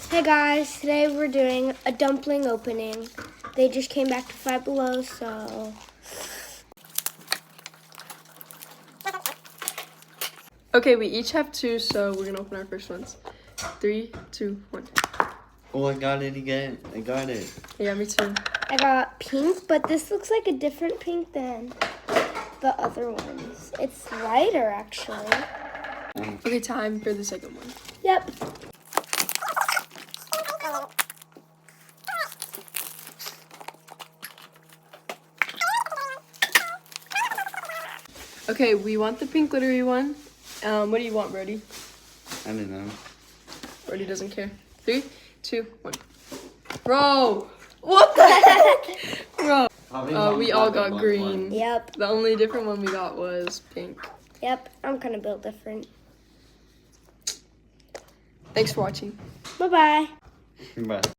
Hey guys, today we're doing a dumpling opening. They just came back to Five Below, so... Okay, we each have two, so we're gonna open our first ones. 3, 2, 1. Oh, I got it again. I got it. Yeah, me too. I got pink, but this looks like a different pink than the other ones. It's lighter, actually. Okay, time for the second one. Yep. Okay, we want the pink glittery one. What do you want, Brody? I don't know. Brody doesn't care. 3, 2, 1. Bro! What the heck? Bro. We all got green. Yep. The only different one we got was pink. Yep. I'm kind of built different. Thanks for watching. Bye-bye. Bye.